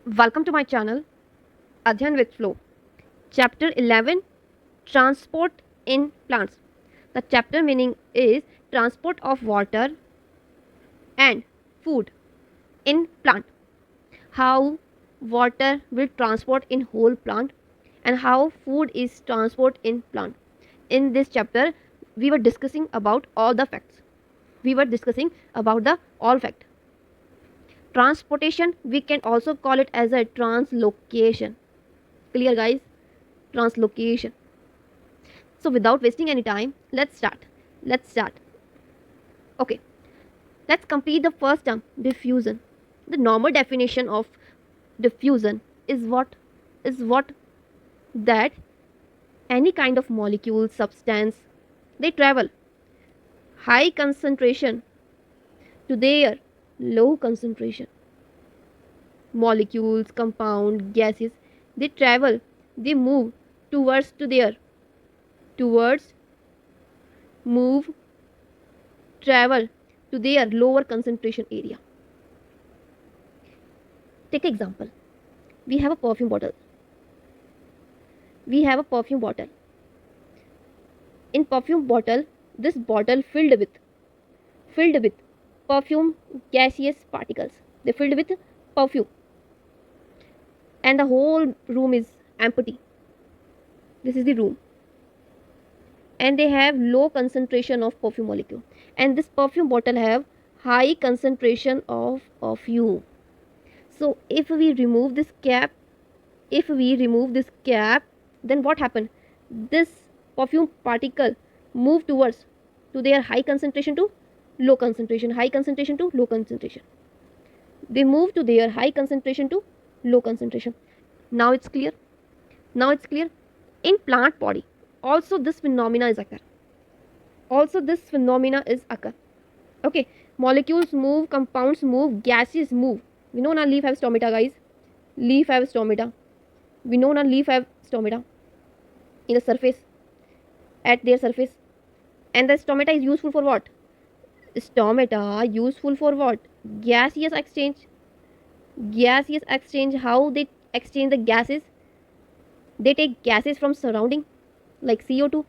Welcome to my channel, Adhyan with Flow. Chapter 11, Transport in Plants. The chapter meaning is transport of water and food in plant. How water will transport in whole plant and how food is transport in plant. In this chapter, we were discussing about all the facts. We were discussing about the all fact. Transportation, we can also call it as a translocation. Clear, guys? Translocation. So without wasting any time, let's start. Okay, let's complete the first term, diffusion. The normal definition of diffusion is what that any kind of molecule, substance, they travel high concentration to their low concentration. Molecules, compound, gases, they travel, they move towards move travel to their lower concentration area. Take example. We have a perfume bottle. In perfume bottle, this bottle filled with perfume gaseous particles. They filled with perfume, and the whole room is empty. This is the room, and they have low concentration of perfume molecule, and this perfume bottle have high concentration of perfume. So if we remove this cap, then what happened? This perfume particle move towards to their high concentration to low concentration, high concentration to low concentration. They move to their high concentration to low concentration. Now it's clear. In plant body, also this phenomena is occur. Okay, molecules move, compounds move, gases move. We know now leaf have stomata, guys. Leaf have stomata. We know now leaf have stomata in the surface, at their surface. And the stomata is useful for what? Gaseous exchange. How they exchange the gases? They take gases from surrounding like CO2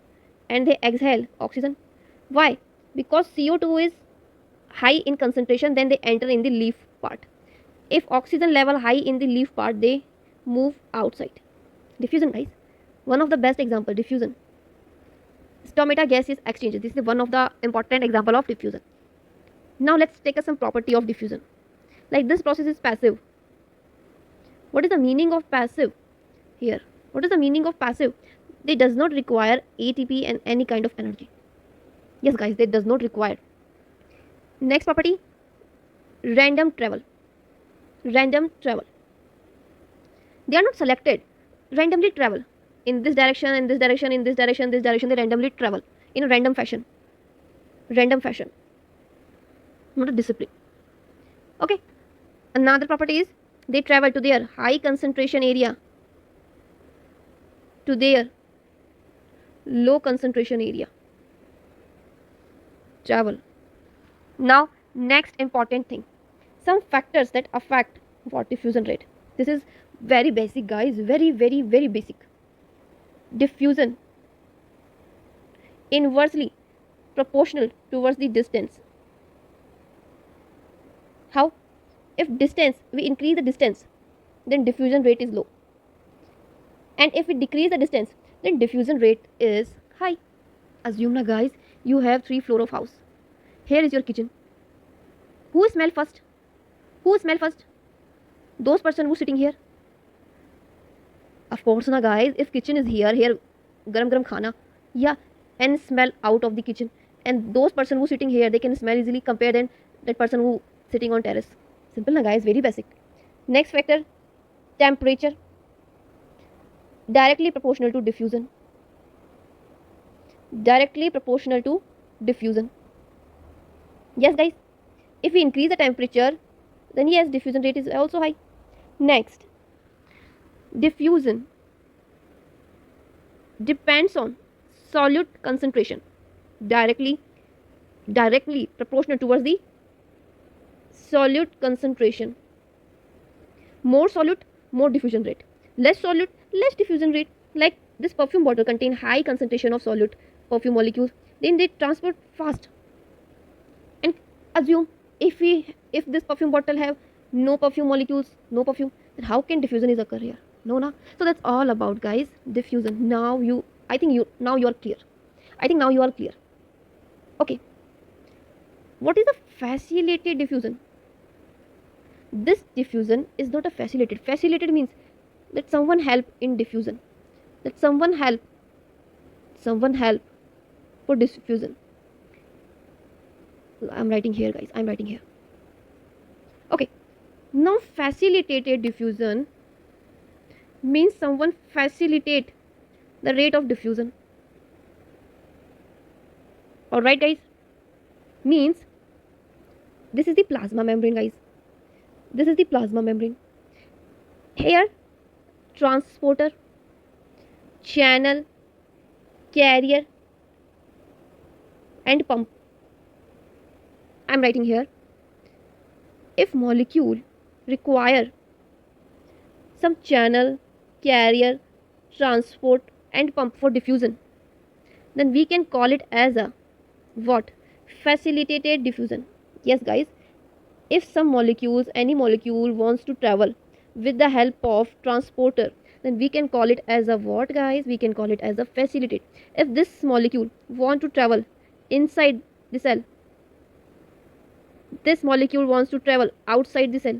and they exhale oxygen. Why? Because CO2 is high in concentration, then they enter in the leaf part. If oxygen level high in the leaf part, they move outside. Diffusion, guys. One of the best example, diffusion. Stomata gaseous exchange. This is one of the important example of diffusion. Now let's take some property of diffusion. Like this process is passive. What is the meaning of passive here? What is the meaning of passive? They does not require ATP and any kind of energy. Yes, guys, they does not require. Next property, random travel. They are not selected. Randomly travel in this direction, in this direction, in this direction, this direction. They randomly travel in a random fashion. Not a discipline. Okay. Another property is they travel to their high concentration area to their low concentration area. Travel. Now, next important thing, some factors that affect what diffusion rate. This is very basic, guys. Very basic. Diffusion inversely proportional towards the distance. How? If we increase the distance, then diffusion rate is low, and if we decrease the distance, then diffusion rate is high. Assume na, guys, you have 3 floor of house. Here is your kitchen. Who smell first? Those person who sitting here. Of course na, guys, if kitchen is here garam khana, yeah, and smell out of the kitchen, and those person who sitting here, they can smell easily compared than that person who sitting on terrace. Simple na, guys, very basic. Next factor, temperature, directly proportional to diffusion. Yes, guys, if we increase the temperature, then yes, diffusion rate is also high. Next, diffusion depends on solute concentration, directly proportional towards the solute concentration. More solute, more diffusion rate. Less solute, less diffusion rate. Like this perfume bottle contain high concentration of solute perfume molecules, then they transport fast. And assume if this perfume bottle have no perfume molecules, no perfume, then how can diffusion is occur here? No, na. So that's all about, guys, diffusion. Now you are clear. I think now you are clear. Okay. What is a facilitated diffusion? This diffusion is not a facilitated. Facilitated means that someone help in diffusion. That someone help for diffusion. I'm writing here, guys. I'm writing here. Okay. Now facilitated diffusion means someone facilitate the rate of diffusion. Alright, guys. Means this is the plasma membrane, guys. This is the plasma membrane. Here, transporter, channel, carrier, and pump. I'm writing here. If molecule require some channel, carrier, transport, and pump for diffusion, then we can call it as a what? Facilitated diffusion. Yes, guys. If some molecules, any molecule wants to travel with the help of transporter, then we can call it as a what, guys? We can call it as a facilitate. If this molecule want to travel inside the cell, this molecule wants to travel outside the cell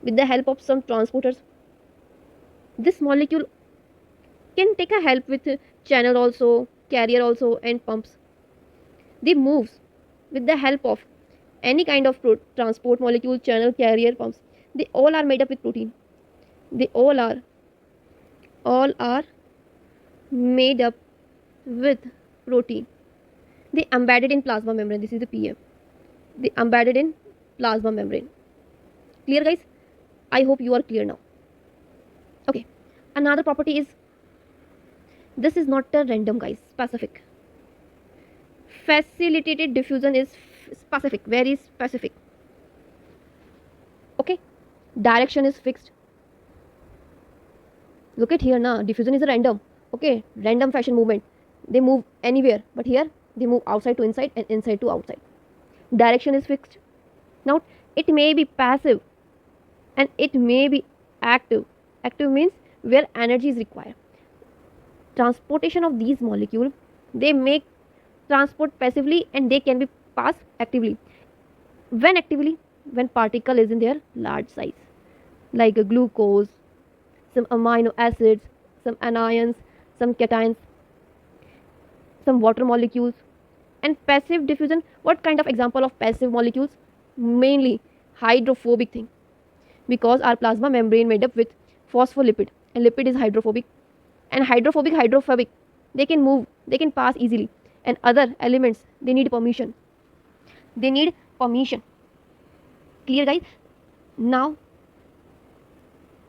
with the help of some transporters, this molecule can take a help with channel also, carrier also, and pumps. They moves with the help of any kind of transport molecule, channel, carrier, pumps. They all are made up with protein. They all are made up with protein. They embedded in plasma membrane. This is the PM. They embedded in plasma membrane. Clear, guys? I hope you are clear now. Okay. Another property is this is not a random, guys. Specific. Facilitated diffusion is specific, very specific. Okay. Direction is fixed. Look at here now. Diffusion is a random. Okay. Random fashion movement. They move anywhere, but here they move outside to inside and inside to outside. Direction is fixed. Now it may be passive and it may be active. Active means where energy is required. Transportation of these molecules, they make transport passively and they can be passed actively. When actively? When particle is in their large size, like a glucose, some amino acids, some anions, some cations, some water molecules. And passive diffusion, what kind of example of passive molecules? Mainly hydrophobic thing, because our plasma membrane made up with phospholipid and lipid is hydrophobic, and hydrophobic, they can move, they can pass easily, and other elements they need permission. Clear, guys? Now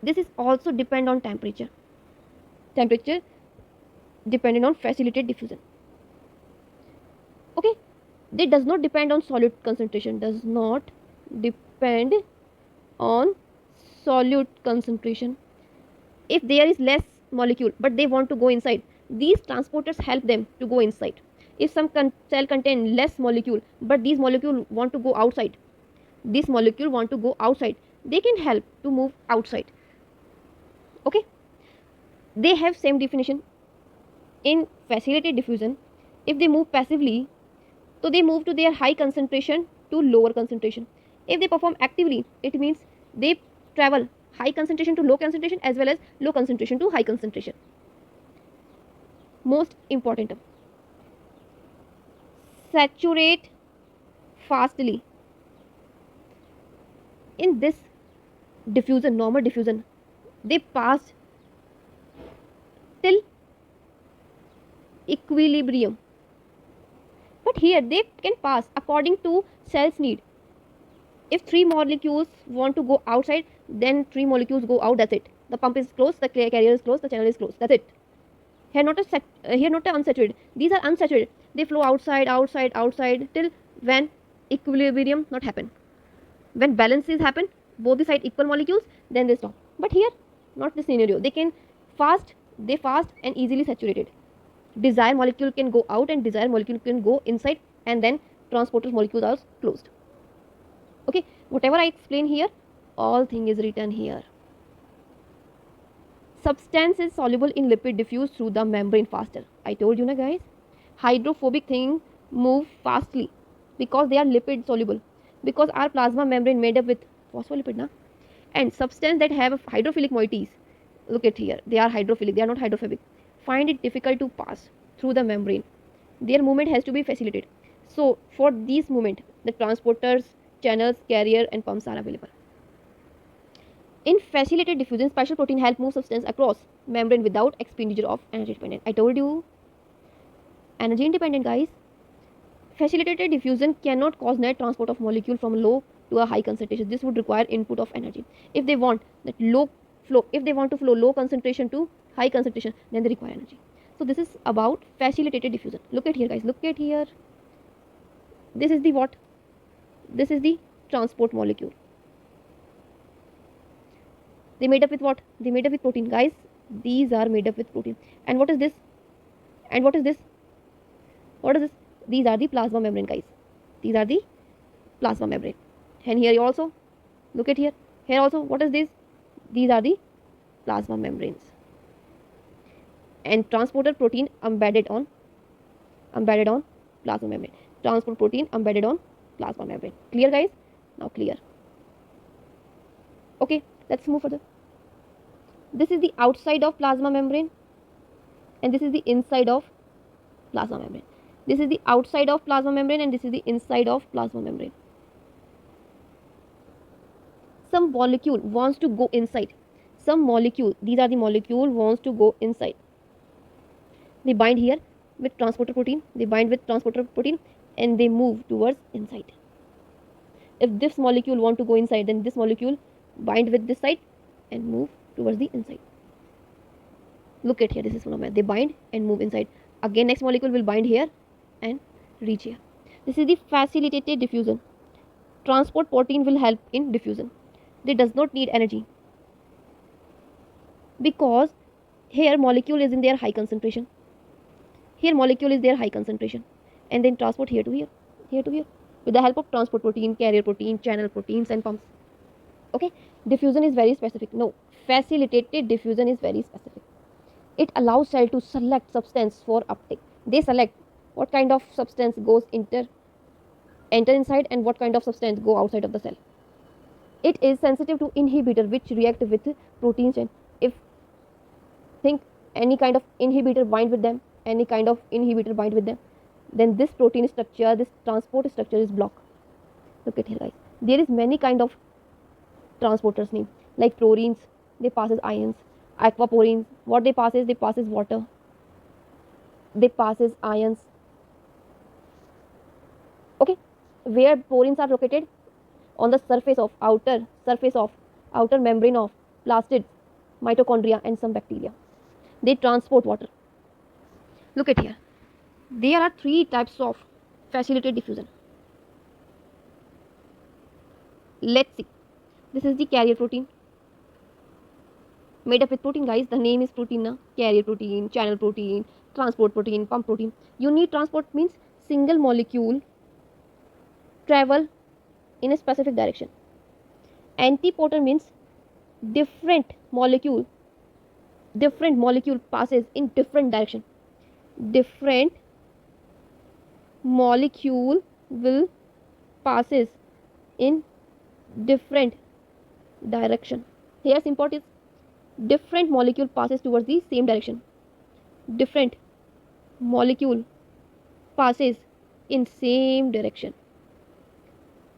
this is also depend on temperature dependent on facilitated diffusion. Okay, they does not depend on solute concentration, If there is less molecule but they want to go inside, these transporters help them to go inside. If some cell contain less molecule but these molecule want to go outside, they can help to move outside. Okay, they have same definition. In facilitated diffusion, if they move passively, so they move to their high concentration to lower concentration. If they perform actively, it means they travel high concentration to low concentration as well as low concentration to high concentration. Most important term, saturate fastly. In this diffusion, normal diffusion, they pass till equilibrium, but here they can pass according to cell's need. If 3 molecules want to go outside, then 3 molecules go out, that's it. The pump is closed, the carrier is closed, the channel is closed, that's it. Here not a unsaturated, these are unsaturated, they flow outside till when equilibrium not happen. When balance is happen, both the side equal molecules, then they stop. But here, not the scenario. They fast and easily saturated. Desired molecule can go out and desired molecule can go inside, and then transporter molecules are closed. Okay, whatever I explain here, all thing is written here. Substance is soluble in lipid diffuse through the membrane faster. I told you na guys, hydrophobic thing move fastly because they are lipid soluble, because our plasma membrane made up with phospholipid na. And substance that have hydrophilic moieties, look at here, they are hydrophilic, they are not hydrophobic, find it difficult to pass through the membrane. Their movement has to be facilitated. So for these movement, the transporters, channels, carrier and pumps are available. In facilitated diffusion, special protein help move substance across membrane without expenditure of energy dependent. I told you, energy independent guys. Facilitated diffusion cannot cause net transport of molecule from low to a high concentration. This would require input of energy. If they want that low flow, if they want to flow low concentration to high concentration, then they require energy. So this is about facilitated diffusion. Look at here guys, look at here. This is the what? This is the transport molecule. They made up with what? They made up with protein guys. These are made up with protein. And what is this? And what is this? What is this? These are the plasma membrane guys. These are the plasma membrane. And here also, look at here. Here also, what is this? These are the plasma membranes. And transporter protein embedded on plasma membrane. Transport protein embedded on plasma membrane. Clear guys? Now clear. Okay, let's move further. This is the outside of plasma membrane and this is the inside of plasma membrane. This is the outside of plasma membrane and this is the inside of plasma membrane. Some molecule wants to go inside. Some molecule, these are the molecule wants to go inside. They bind here with transporter protein. They bind with transporter protein and they move towards inside. If this molecule want to go inside, then this molecule bind with this side and move towards the inside. Look at here, this is phenomenon. They bind and move inside. Again next molecule will bind here and reach here. This is the facilitated diffusion. Transport protein will help in diffusion. They does not need energy because here molecule is in their high concentration. Here molecule is their high concentration and then transport here to here, here to here with the help of transport protein, carrier protein, channel proteins and pumps. Okay, diffusion is very specific. No, facilitated diffusion is very specific. It allows cell to select substance for uptake. They select what kind of substance goes enter inside and what kind of substance go outside of the cell. It is sensitive to inhibitor which react with protein chain. If think any kind of inhibitor bind with them, then this protein structure, this transport structure is blocked. Look at here guys. There is many kind of transporters name like fluorines, they passes ions. Aquaporines, what they passes water, they passes ions. Okay, where porins are located? On the surface of outer membrane of plastids, mitochondria and some bacteria. They transport water. Look at here, there are three types of facilitated diffusion. Let's see. This is the carrier protein, made up with protein guys. The name is protein na. Carrier protein, channel protein, transport protein, pump protein. Unit transport means single molecule travel in a specific direction. Antiporter means different molecule passes in different direction. Different molecule will passes in different direction. Here import is different molecule passes towards the same direction. Different molecule passes in same direction.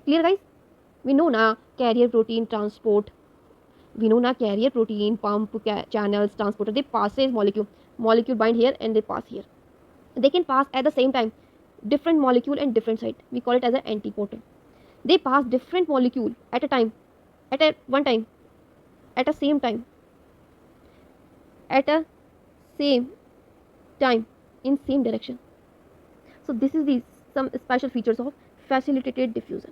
Clear guys? We know na carrier protein transport. We know na carrier protein, pump, channels, transporter. They passes molecule bind here and they pass here. They can pass at the same time different molecule and different site. We call it as an antiporter. They pass different molecule at a time, at a one time, at a same time, in same direction. So this is the some special features of facilitated diffusion.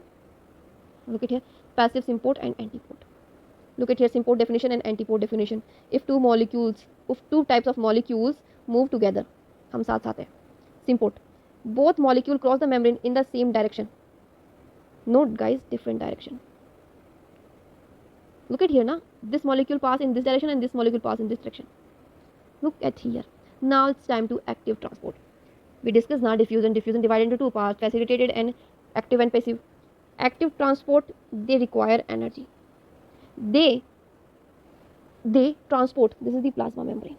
Look at here, passive symport and antipode. Look at here, symport definition and antipode definition. If two types of molecules move together, हम साथ साथ हैं. Symport, both molecule cross the membrane in the same direction. Note guys, different direction. Look at here now, this molecule pass in this direction and this molecule pass in this direction. Look at here. Now it's time to active transport. We discussed now diffusion divided into two parts, facilitated and active and passive. Active transport, they require energy. They transport. This is the plasma membrane.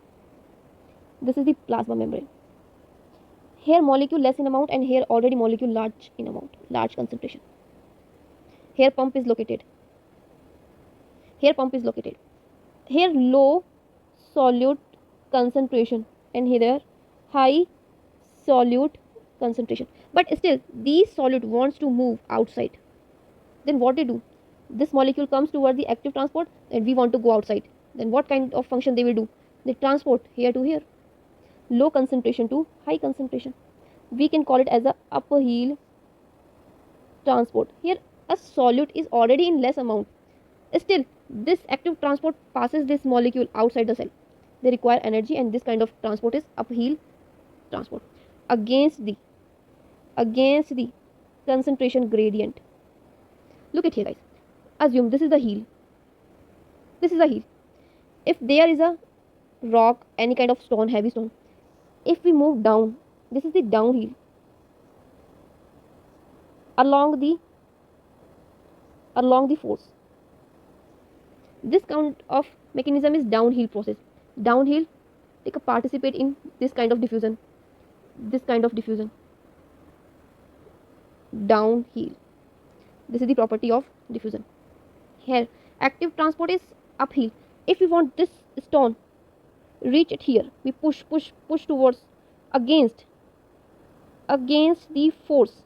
Here molecule less in amount and here already molecule large in amount, large concentration. Here pump is located. Here low solute concentration and here high solute concentration. But still these solute wants to move outside. Then what they do? This molecule comes towards the active transport and we want to go outside. Then what kind of function they will do? They transport here to here. Low concentration to high concentration. We can call it as a uphill transport. Here a solute is already in less amount. Still this active transport passes this molecule outside the cell. They require energy and this kind of transport is uphill transport. Against the concentration gradient. Look at here guys. Assume this is the heel. If there is a rock, any kind of stone, heavy stone, if we move down, this is the downhill along the force. This kind of mechanism is downhill process. Downhill, they can participate in this kind of diffusion. Downhill. This is the property of diffusion. Here active transport is uphill. If we want this stone reach it here, we push towards against the force.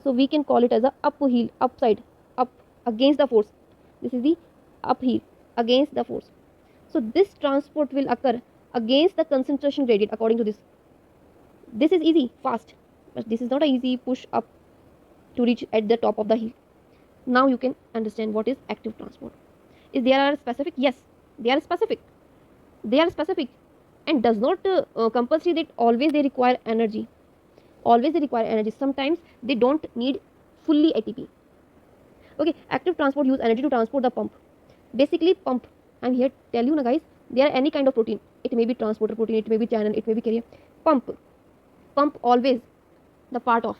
So we can call it as a uphill, upside, up against the force. This is the uphill against the force. So this transport will occur against the concentration gradient according to this. This is easy, fast, but this is not an easy push up to reach at the top of the hill. Now you can understand what is active transport. Is they are specific? Yes, they are specific. And does not compulsory that always they require energy. Sometimes they don't need fully ATP. Okay, active transport use energy to transport the pump. Basically pump, I'm here tell you na guys, there are any kind of protein. It may be transporter protein, it may be channel, it may be carrier. Pump always the part of,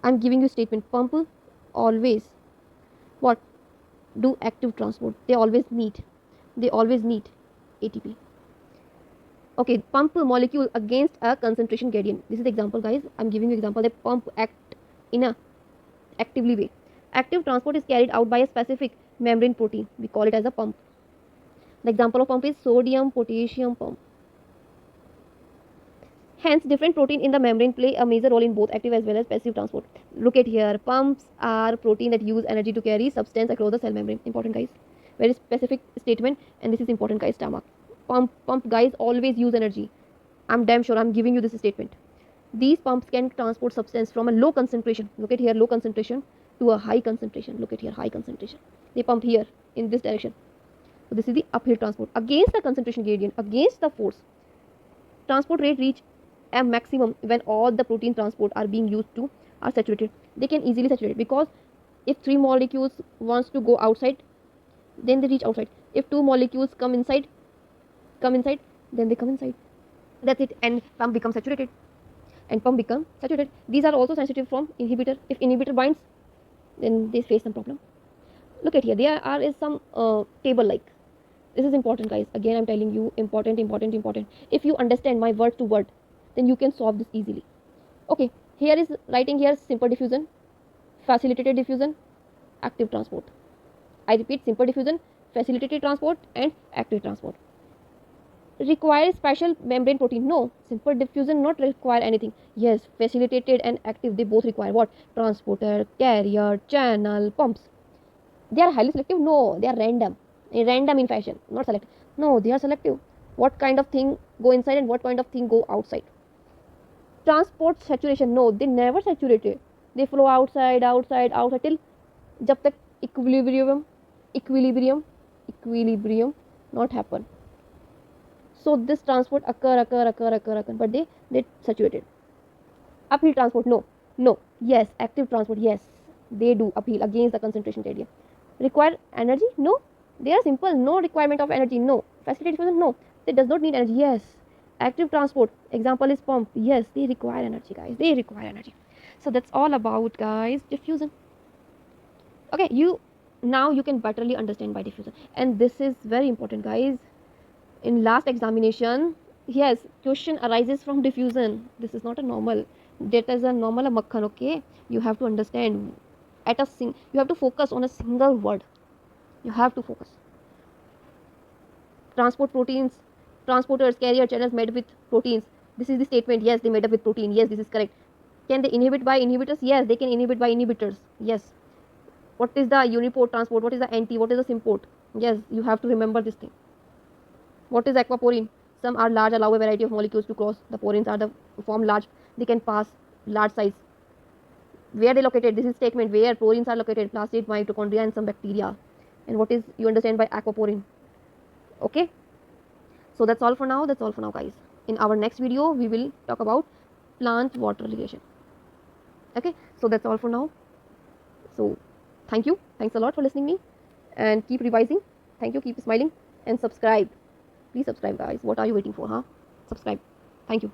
I'm giving you statement, pump always what do active transport. They always need ATP. Okay, pump molecule against a concentration gradient. This is the example guys, I'm giving you example. The pump act in a actively way. Active transport is carried out by a specific membrane protein. We call it as a pump. The example of pump is sodium potassium pump. Hence different protein in the membrane play a major role in both active as well as passive transport. Look at here, pumps are protein that use energy to carry substance across the cell membrane. Important guys, very specific statement, and this is important guys. Stomach pump guys always use energy. I'm damn sure I'm giving you this statement. These pumps can transport substance from a low concentration, look at here, low concentration, to a high concentration. Look at here, high concentration. They pump here in this direction. So this is the uphill transport against the concentration gradient, against the force. Transport rate reach a maximum when all the protein transport are being used to are saturated. They can easily saturate, because if 3 molecules wants to go outside, then they reach outside. If 2 molecules come inside, then they come inside. That's it, and pump becomes saturated. These are also sensitive from inhibitor. If inhibitor binds, then they face some problem. Look at here, there is some table like. This is important guys, again I'm telling you, important. If you understand my word to word, then you can solve this easily. Okay, here is writing here simple diffusion, facilitated diffusion, active transport. I repeat, simple diffusion, facilitated transport and active transport. Require special membrane protein? No, simple diffusion not require anything. Yes, facilitated and active, they both require what? Transporter, carrier, channel, pumps. They are highly selective? No, they are random in fashion, not selective. No, they are selective. What kind of thing go inside and what kind of thing go outside. Transport saturation? No, they never saturated. They flow outside till जब तक equilibrium not happen. So this transport occur, but they saturated. Uphill transport, no, yes. Active transport, yes, they do uphill against the concentration gradient. Require energy, no. They are simple, no requirement of energy, no. Facilitate diffusion, no. They does not need energy, yes. Active transport, example is pump, yes. They require energy, guys, they require energy. So that's all about, guys, diffusion. Okay, now you can betterly understand by diffusion, and this is very important, guys. In last examination, yes, question arises from diffusion. This is not a normal, that is a normal a makhan. Okay, you have to understand at a you have to focus on a single word. You have to focus. Transport proteins, transporters, carrier channels made with proteins. This is the statement, yes, they made up with protein, yes, this is correct. Can they inhibit by inhibitors? Yes, they can inhibit by inhibitors, yes. What is the uniport transport? What is the anti? What is the symport? Yes, you have to remember this thing. What is aquaporine? Some are large, allow a variety of molecules to cross. The porins are the form large, they can pass large size. Where they located? This is statement where porins are located: plastid, mitochondria, and some bacteria. And what is you understand by aquaporine? Okay. So that's all for now. That's all for now, guys. In our next video, we will talk about plant water relation. Okay. So that's all for now. So thank you. Thanks a lot for listening me, and keep revising. Thank you. Keep smiling and subscribe. Please subscribe, guys. What are you waiting for, huh? Subscribe. Thank you.